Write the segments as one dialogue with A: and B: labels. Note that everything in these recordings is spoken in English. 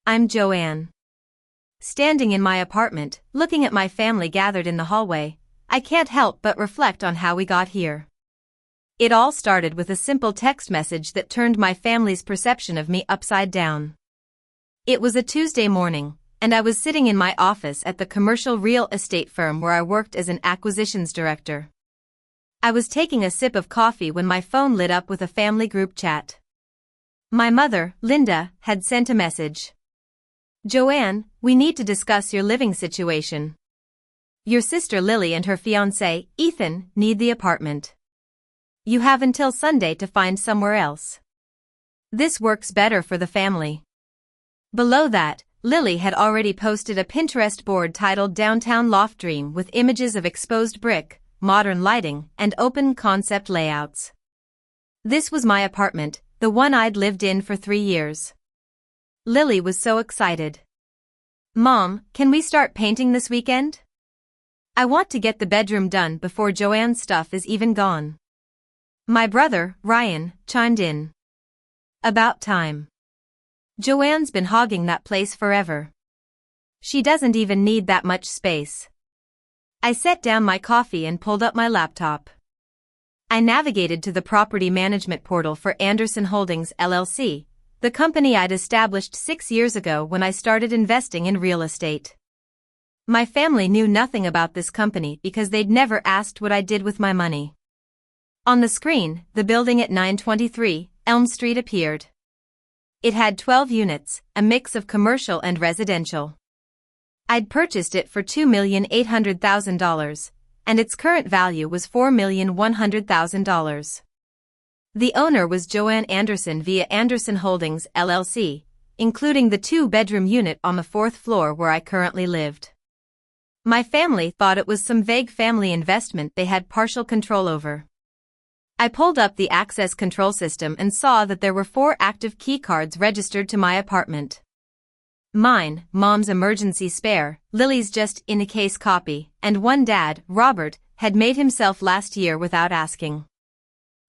A: I'm Joanne. Standing in my apartment, looking at my family gathered in the hallway, I can't help but reflect on how we got here. It all started with a simple text message that turned my family's perception of me upside down. It was a Tuesday morning, and I was sitting in my office at the commercial real estate firm where I worked as an acquisitions director. I was taking a sip of coffee when my phone lit up with a family group chat. My mother, Linda, had sent a message. "Joanne, we need to discuss your living situation. Your sister Lily and her fiancé, Ethan, need the apartment. You have until Sunday to find somewhere else. This works better for the family." Below that, Lily had already posted a Pinterest board titled Downtown Loft Dream with images of exposed brick, modern lighting, and open concept layouts. This was my apartment, the one I'd lived in for 3 years. Lily was so excited. "Mom, can we start painting this weekend? I want to get the bedroom done before Joanne's stuff is even gone." My brother, Ryan, chimed in. "About time. Joanne's been hogging that place forever. She doesn't even need that much space." I set down my coffee and pulled up my laptop. I navigated to the property management portal for Anderson Holdings LLC, the company I'd established 6 years ago when I started investing in real estate. My family knew nothing about this company because they'd never asked what I did with my money. On the screen, the building at 923 Elm Street appeared. It had 12 units, a mix of commercial and residential. I'd purchased it for $2,800,000, and its current value was $4,100,000. The owner was Joanne Anderson via Anderson Holdings LLC, including the 2-bedroom unit on the 4th floor where I currently lived. My family thought it was some vague family investment they had partial control over. I pulled up the access control system and saw that there were 4 active key cards registered to my apartment. Mine, Mom's emergency spare, Lily's just in a case copy, and one Dad, Robert, had made himself last year without asking.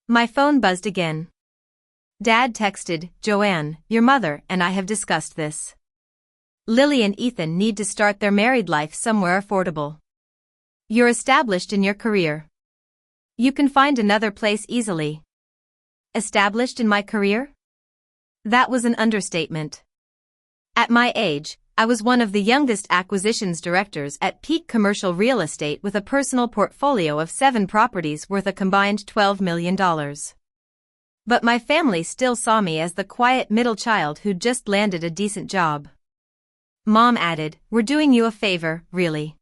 A: My phone buzzed again. Dad texted, "Joanne, your mother and I have discussed this. Lily and Ethan need to start their married life somewhere affordable. You're established in your career. You can find another place easily." Established in my career? That was an understatement. At my age, I was one of the youngest acquisitions directors at peak commercial real estate with a personal portfolio of 7 properties worth a combined $12 million. But my family still saw me as the quiet middle child who'd just landed a decent job. Mom added, "We're doing you a favor, really.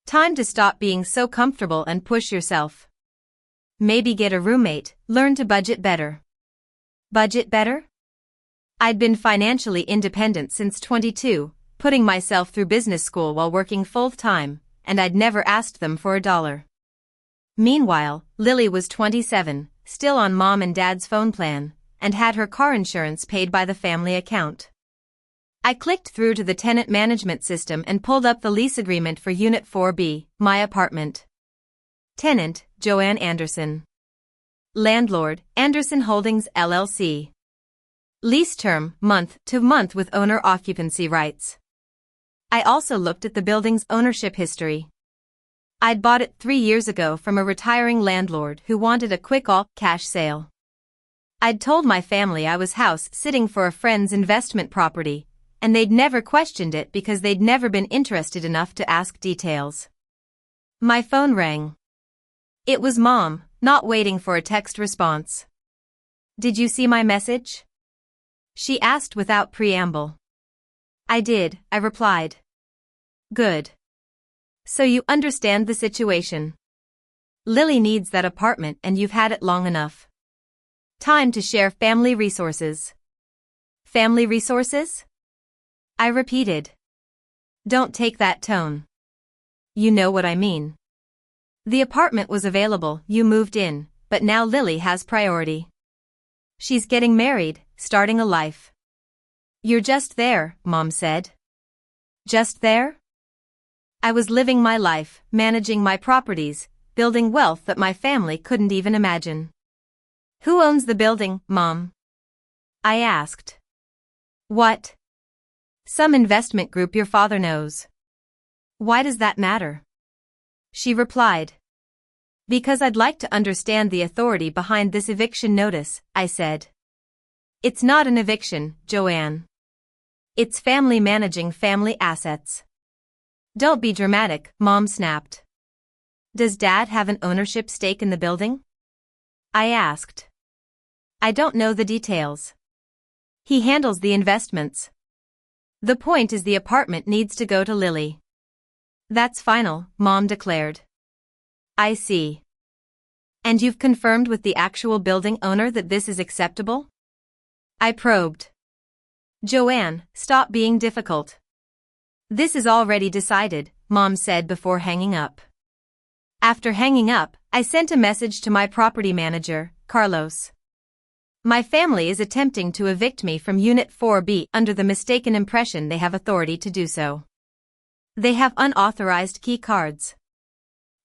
A: Time to stop being so comfortable and push yourself. Maybe get a roommate, learn to budget better." Budget better? I'd been financially independent since 22, putting myself through business school while working full-time, and I'd never asked them for $1. Meanwhile, Lily was 27, still on Mom and Dad's phone plan, and had her car insurance paid by the family account. I clicked through to the tenant management system and pulled up the lease agreement for Unit 4B, my apartment. Tenant, Joanne Anderson. Landlord, Anderson Holdings LLC. Lease term, month to month with owner occupancy rights. I also looked at the building's ownership history. I'd bought it 3 years ago from a retiring landlord who wanted a quick all-cash sale. I'd told my family I was house sitting for a friend's investment property, and they'd never questioned it because they'd never been interested enough to ask details. My phone rang. It was Mom, not waiting for a text response. "Did you see my message?" she asked without preamble. "I did," I replied. "Good. So you understand the situation. Lily needs that apartment and you've had it long enough. Time to share family resources." "Family resources?" I repeated. "Don't take that tone. You know what I mean. The apartment was available, you moved in, but now Lily has priority. She's getting married, starting a life. You're just there," Mom said. Just there? I was living my life, managing my properties, building wealth that my family couldn't even imagine. "Who owns the building, Mom?" I asked. "What?" Some investment group your father knows. Why does that matter? She replied. Because I'd like to understand the authority behind this eviction notice, I said. It's not an eviction, Joanne. It's family managing family assets. Don't be dramatic, Mom snapped. Does Dad have an ownership stake in the building? I asked. I don't know the details. He handles the investments. The point is the apartment needs to go to Lily. That's final, Mom declared. I see. And you've confirmed with the actual building owner that this is acceptable? I probed. Joanne, stop being difficult. This is already decided, Mom said before hanging up. After hanging up, I sent a message to my property manager, Carlos. My family is attempting to evict me from Unit 4B under the mistaken impression they have authority to do so. They have unauthorized key cards.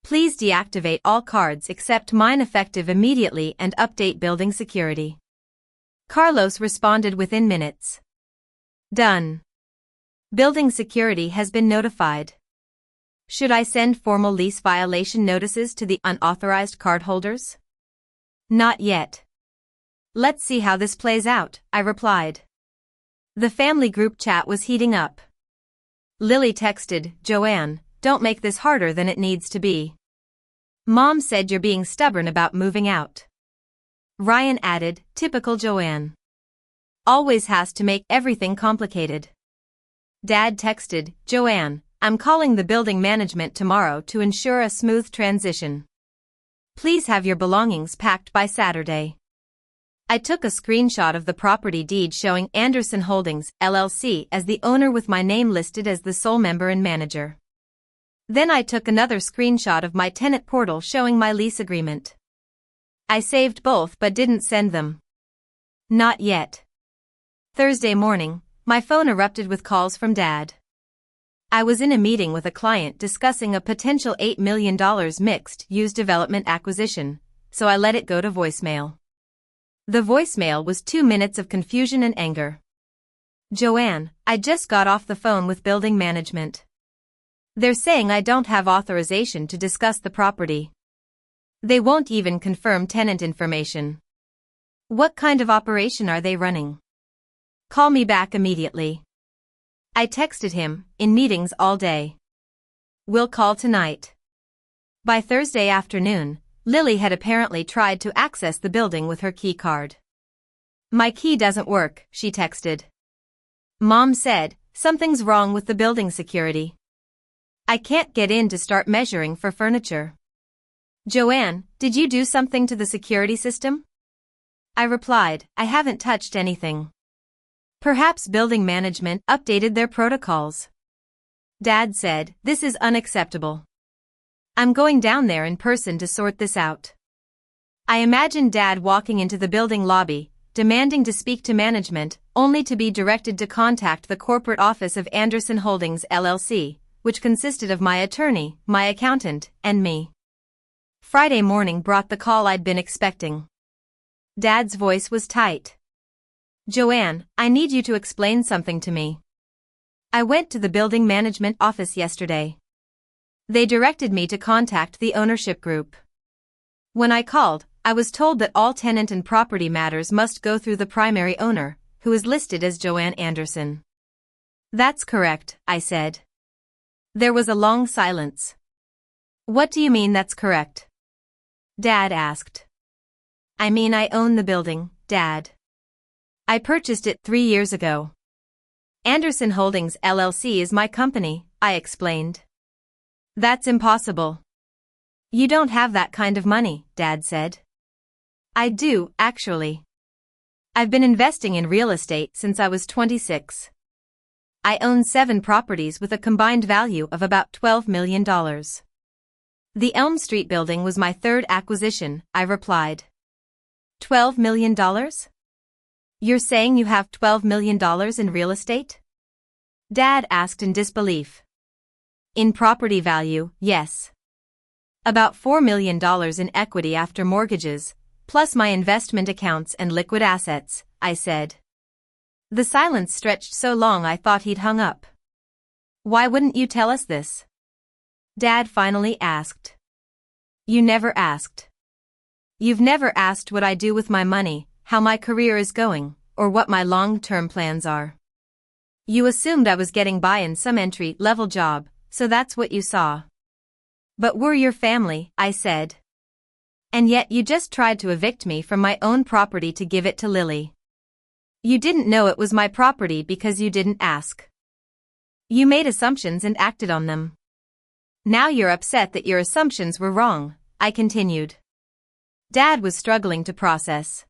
A: Please deactivate all cards except mine effective immediately and update building security. Carlos responded within minutes. Done. Building security has been notified. Should I send formal lease violation notices to the unauthorized cardholders? Not yet. Let's see how this plays out, I replied. The family group chat was heating up. Lily texted, Joanne, don't make this harder than it needs to be. Mom said you're being stubborn about moving out. Ryan added, typical Joanne. Always has to make everything complicated. Dad texted, Joanne, I'm calling the building management tomorrow to ensure a smooth transition. Please have your belongings packed by Saturday. I took a screenshot of the property deed showing Anderson Holdings, LLC as the owner with my name listed as the sole member and manager. Then I took another screenshot of my tenant portal showing my lease agreement. I saved both but didn't send them. Not yet. Thursday morning, my phone erupted with calls from Dad. I was in a meeting with a client discussing a potential $8 million mixed-use development acquisition, so I let it go to voicemail. The voicemail was 2 minutes of confusion and anger. Joanne, I just got off the phone with building management. They're saying I don't have authorization to discuss the property. They won't even confirm tenant information. What kind of operation are they running? Call me back immediately. I texted him, in meetings all day. We'll call tonight. By Thursday afternoon, Lily had apparently tried to access the building with her key card. My key doesn't work, she texted. Mom said, something's wrong with the building security. I can't get in to start measuring for furniture. Joanne, did you do something to the security system? I replied, I haven't touched anything. Perhaps building management updated their protocols. Dad said, this is unacceptable. I'm going down there in person to sort this out. I imagined Dad walking into the building lobby, demanding to speak to management, only to be directed to contact the corporate office of Anderson Holdings LLC, which consisted of my attorney, my accountant, and me. Friday morning brought the call I'd been expecting. Dad's voice was tight. Joanne, I need you to explain something to me. I went to the building management office yesterday. They directed me to contact the ownership group. When I called, I was told that all tenant and property matters must go through the primary owner, who is listed as Joanne Anderson. That's correct, I said. There was a long silence. What do you mean that's correct? Dad asked. I mean I own the building, Dad. I purchased it 3 years ago. Anderson Holdings LLC is my company, I explained. That's impossible. You don't have that kind of money, Dad said. I do, actually. I've been investing in real estate since I was 26. I own 7 properties with a combined value of about $12 million. The Elm Street building was my 3rd acquisition, I replied. $12 million? You're saying you have $12 million in real estate? Dad asked in disbelief. In property value, yes. About $4 million in equity after mortgages, plus my investment accounts and liquid assets, I said. The silence stretched so long I thought he'd hung up. Why wouldn't you tell us this? Dad finally asked. You never asked. You've never asked what I do with my money, how my career is going, or what my long-term plans are. You assumed I was getting by in some entry-level job, so that's what you saw. But we're your family, I said. And yet you just tried to evict me from my own property to give it to Lily. You didn't know it was my property because you didn't ask. You made assumptions and acted on them. Now you're upset that your assumptions were wrong, I continued. Dad was struggling to process.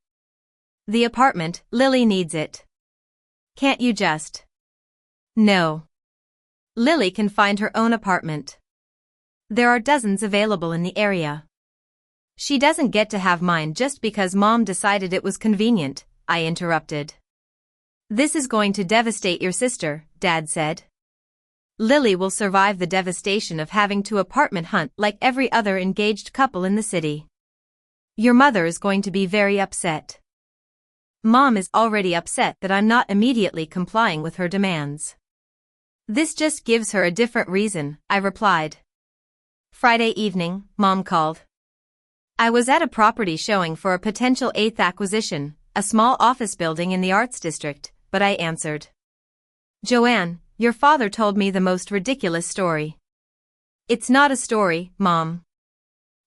A: The apartment, Lily needs it. Can't you just? No. Lily can find her own apartment. There are dozens available in the area. She doesn't get to have mine just because Mom decided it was convenient, I interrupted. This is going to devastate your sister, Dad said. Lily will survive the devastation of having to apartment hunt like every other engaged couple in the city. Your mother is going to be very upset. Mom is already upset that I'm not immediately complying with her demands. This just gives her a different reason, I replied. Friday evening, Mom called. I was at a property showing for a potential 8th acquisition, a small office building in the Arts District, but I answered. Joanne, your father told me the most ridiculous story. It's not a story, Mom.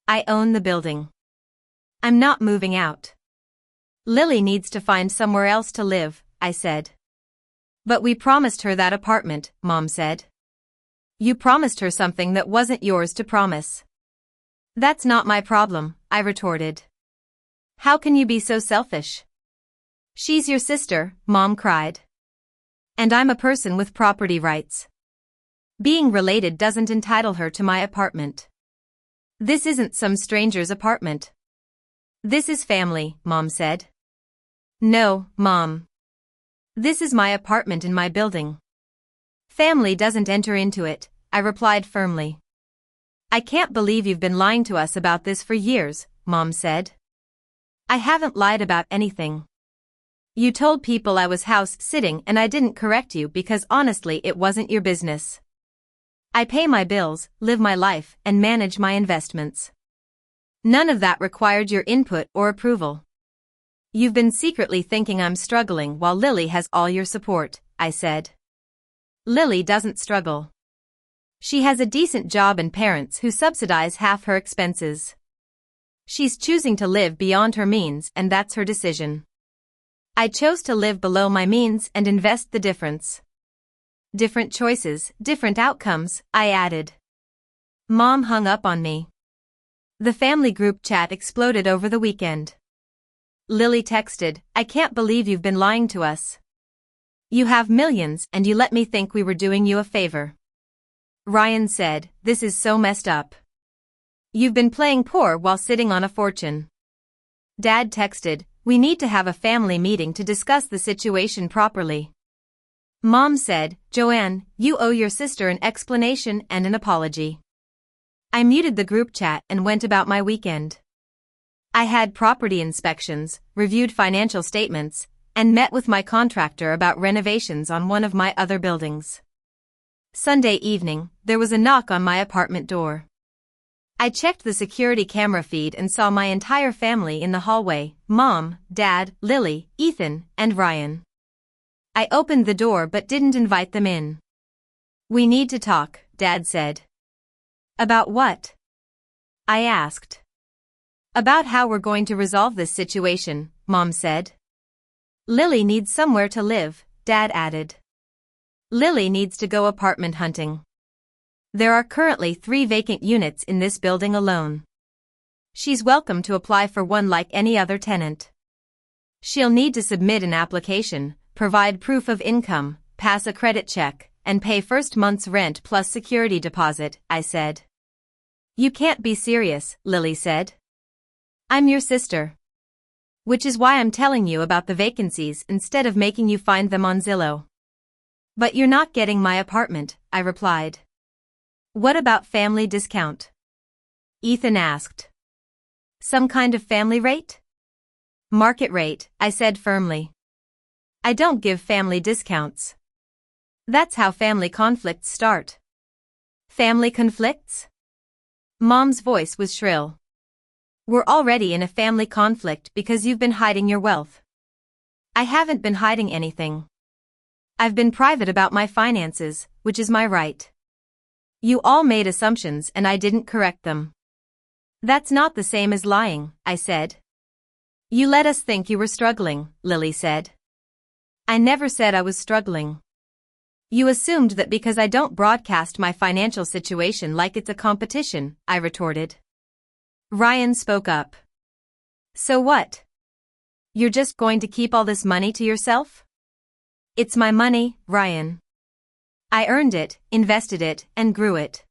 A: I own the building. I'm not moving out. Lily needs to find somewhere else to live, I said. But we promised her that apartment, Mom said. You promised her something that wasn't yours to promise. That's not my problem, I retorted. How can you be so selfish? She's your sister, Mom cried. And I'm a person with property rights. Being related doesn't entitle her to my apartment. This isn't some stranger's apartment. This is family, Mom said. No, Mom. This is my apartment in my building. Family doesn't enter into it, I replied firmly. I can't believe you've been lying to us about this for years, Mom said. I haven't lied about anything. You told people I was house sitting and I didn't correct you because honestly it wasn't your business. I pay my bills, live my life, and manage my investments. None of that required your input or approval. You've been secretly thinking I'm struggling while Lily has all your support, I said. Lily doesn't struggle. She has a decent job and parents who subsidize half her expenses. She's choosing to live beyond her means and that's her decision. I chose to live below my means and invest the difference. Different choices, different outcomes, I added. Mom hung up on me. The family group chat exploded over the weekend. Lily texted, I can't believe you've been lying to us. You have millions and you let me think we were doing you a favor. Ryan said, this is so messed up. You've been playing poor while sitting on a fortune. Dad texted, we need to have a family meeting to discuss the situation properly. Mom said, Joanne, you owe your sister an explanation and an apology. I muted the group chat and went about my weekend. I had property inspections, reviewed financial statements, and met with my contractor about renovations on one of my other buildings. Sunday evening, there was a knock on my apartment door. I checked the security camera feed and saw my entire family in the hallway, Mom, Dad, Lily, Ethan, and Ryan. I opened the door but didn't invite them in. We need to talk, Dad said. About what? I asked. About how we're going to resolve this situation, Mom said. Lily needs somewhere to live, Dad added. Lily needs to go apartment hunting. There are currently 3 vacant units in this building alone. She's welcome to apply for one like any other tenant. She'll need to submit an application, provide proof of income, pass a credit check, and pay first month's rent plus security deposit, I said. You can't be serious, Lily said. I'm your sister. Which is why I'm telling you about the vacancies instead of making you find them on Zillow. But you're not getting my apartment, I replied. What about family discount? Ethan asked. Some kind of family rate? Market rate, I said firmly. I don't give family discounts. That's how family conflicts start. Family conflicts? Mom's voice was shrill. We're already in a family conflict because you've been hiding your wealth. I haven't been hiding anything. I've been private about my finances, which is my right. You all made assumptions and I didn't correct them. That's not the same as lying, I said. You let us think you were struggling, Lily said. I never said I was struggling. You assumed that because I don't broadcast my financial situation like it's a competition, I retorted. Ryan spoke up. So what? You're just going to keep all this money to yourself? It's my money, Ryan. I earned it, invested it, and grew it.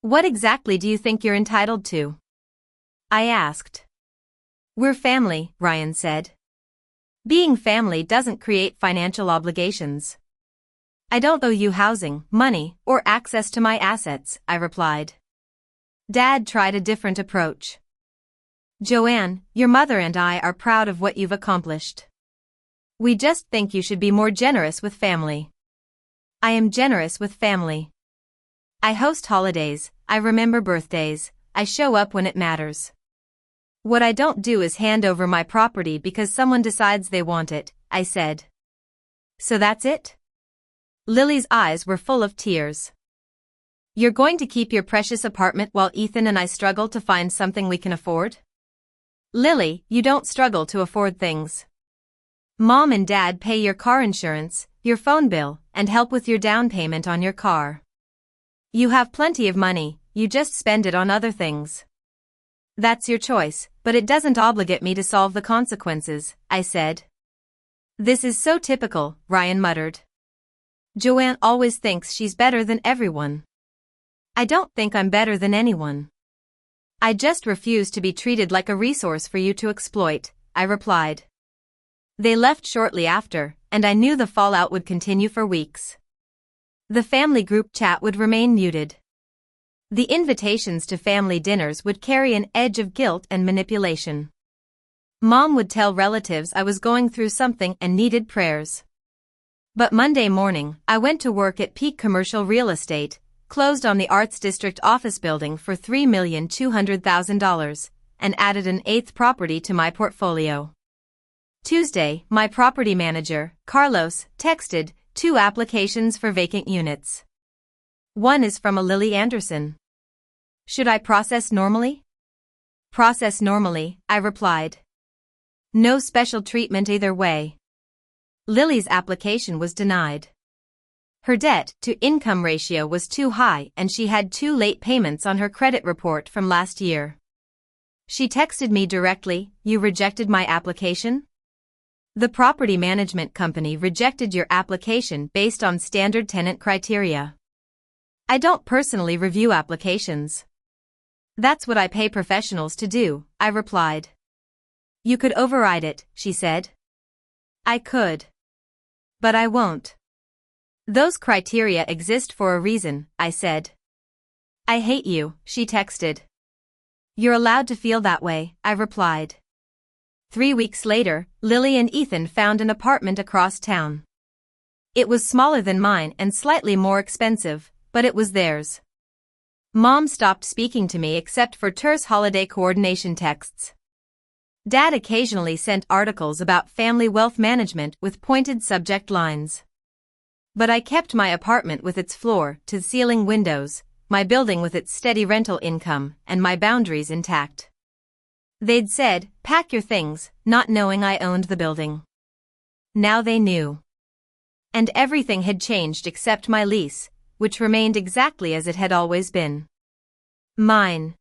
A: What exactly do you think you're entitled to? I asked. We're family, Ryan said. Being family doesn't create financial obligations. I don't owe you housing, money, or access to my assets, I replied. Dad tried a different approach. Joanne, your mother and I are proud of what you've accomplished. We just think you should be more generous with family. I am generous with family. I host holidays, I remember birthdays, I show up when it matters. What I don't do is hand over my property because someone decides they want it, I said. So that's it? Lily's eyes were full of tears. You're going to keep your precious apartment while Ethan and I struggle to find something we can afford? Lily, you don't struggle to afford things. Mom and Dad pay your car insurance, your phone bill, and help with your down payment on your car. You have plenty of money, you just spend it on other things. That's your choice, but it doesn't obligate me to solve the consequences, I said. This is so typical, Ryan muttered. Joanne always thinks she's better than everyone. I don't think I'm better than anyone. I just refuse to be treated like a resource for you to exploit, I replied. They left shortly after, and I knew the fallout would continue for weeks. The family group chat would remain muted. The invitations to family dinners would carry an edge of guilt and manipulation. Mom would tell relatives I was going through something and needed prayers. But Monday morning, I went to work at Peak Commercial Real Estate, closed on the Arts District office building for $3,200,000, and added an 8th property to my portfolio. Tuesday, my property manager, Carlos, texted 2 applications for vacant units. One is from a Lily Anderson. Should I process normally? Process normally, I replied. No special treatment either way. Lily's application was denied. Her debt-to-income ratio was too high and she had 2 late payments on her credit report from last year. She texted me directly, "You rejected my application?" The property management company rejected your application based on standard tenant criteria. I don't personally review applications. That's what I pay professionals to do, I replied. You could override it, she said. I could. But I won't. Those criteria exist for a reason, I said. I hate you, she texted. You're allowed to feel that way, I replied. 3 weeks later, Lily and Ethan found an apartment across town. It was smaller than mine and slightly more expensive, but it was theirs. Mom stopped speaking to me except for terse holiday coordination texts. Dad occasionally sent articles about family wealth management with pointed subject lines. But I kept my apartment with its floor-to-ceiling windows, my building with its steady rental income, and my boundaries intact. They'd said, pack your things, not knowing I owned the building. Now they knew. And everything had changed except my lease, which remained exactly as it had always been. Mine.